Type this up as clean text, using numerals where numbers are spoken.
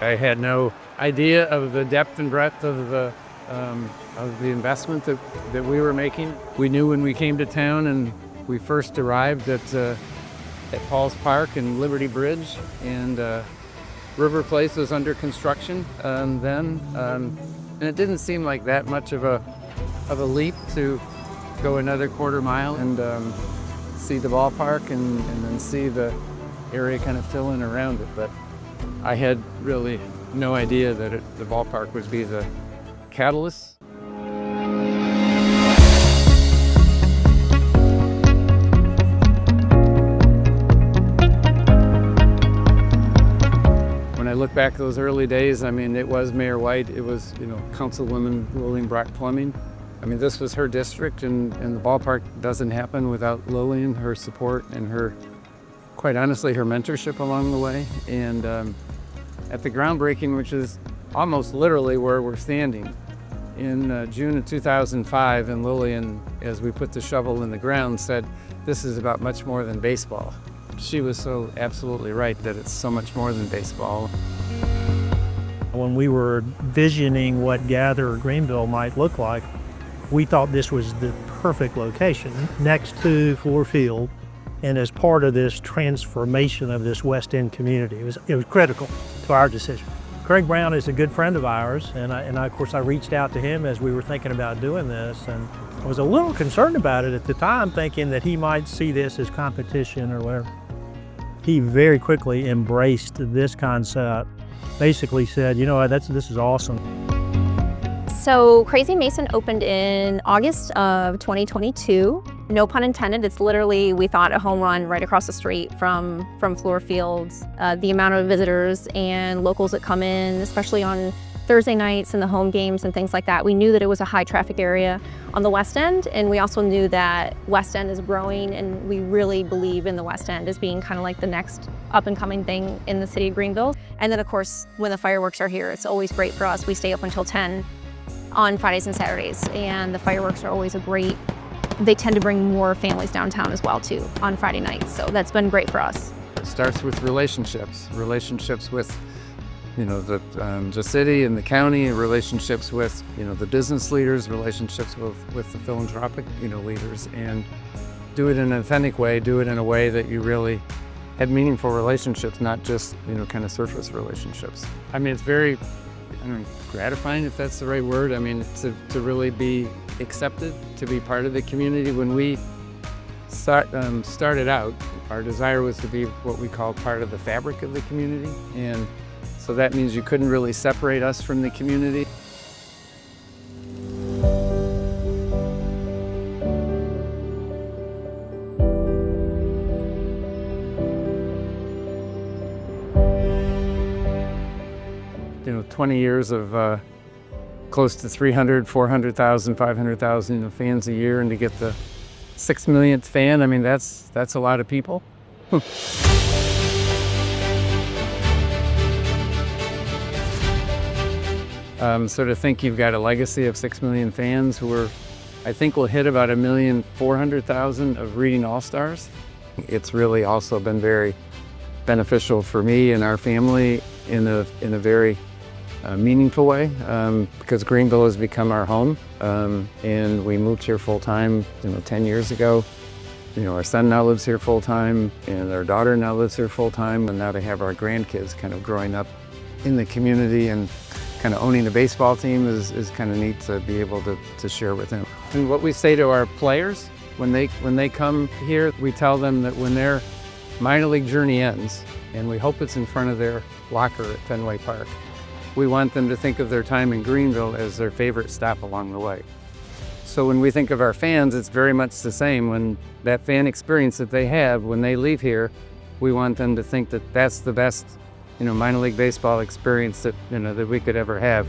I had no idea of the depth and breadth of the investment that we were making. We knew when we came to town and we first arrived at Paul's Park and Liberty Bridge, and River Place was under construction then, and it didn't seem like that much of a leap to go another quarter mile and see the ballpark and then see the area kind of fill in around it. But I had really no idea that the ballpark would be the catalyst. When I look back at those early days, I mean, it was Mayor White, it was, Councilwoman Lillian Brock Plumbing. I mean, this was her district, and the ballpark doesn't happen without Lillian, her support, and her, quite honestly, her mentorship along the way. And at the groundbreaking, which is almost literally where we're standing, in June of 2005, and Lillian, as we put the shovel in the ground, said, "This is about much more than baseball." She was so absolutely right that it's so much more than baseball. When we were visioning what Gather Greenville might look like, we thought this was the perfect location next to Fluor Field, and as part of this transformation of this West End community. It was critical to our decision. Craig Brown is a good friend of ours, and of course I reached out to him as we were thinking about doing this, and I was a little concerned about it at the time, thinking that he might see this as competition or whatever. He very quickly embraced this concept, basically said, this is awesome. So Crazy Mason opened in August of 2022. No pun intended, it's literally, we thought, a home run right across the street from Fluor Field. The amount of visitors and locals that come in, especially on Thursday nights and the home games and things like that, we knew that it was a high traffic area on the West End, and we also knew that West End is growing, and we really believe in the West End as being kind of like the next up and coming thing in the city of Greenville. And then of course, when the fireworks are here, it's always great for us. We stay up until 10 on Fridays and Saturdays, and the fireworks are always they tend to bring more families downtown as well too on Friday nights, so that's been great for us. It starts with relationships with the city and the county, relationships with the business leaders, relationships with the philanthropic leaders, and do it in an authentic way, do it in a way that you really have meaningful relationships, not just kind of surface relationships. I mean, it's very gratifying, if that's the right word. I mean, to really be accepted, to be part of the community. When we started out, our desire was to be what we call part of the fabric of the community, and so that means you couldn't really separate us from the community. You know, 20 years of close to 300, 400,000, 500,000 fans a year, and to get the 6 millionth fan, I mean, that's a lot of people. So to think you've got a legacy of 6 million fans who are, I think we'll hit about 1,400,000 of Reading All-Stars. It's really also been very beneficial for me and our family in a very meaningful way, because Greenville has become our home, and we moved here full-time 10 years ago. Our son now lives here full-time, and our daughter now lives here full-time, and now to have our grandkids kind of growing up in the community and kind of owning a baseball team is kind of neat to be able to share with them. And what we say to our players when they come here, we tell them that when their minor league journey ends, and we hope it's in front of their locker at Fenway Park, we want them to think of their time in Greenville as their favorite stop along the way. So when we think of our fans, it's very much the same. When that fan experience that they have when they leave here, we want them to think that that's the best minor league baseball experience that that we could ever have.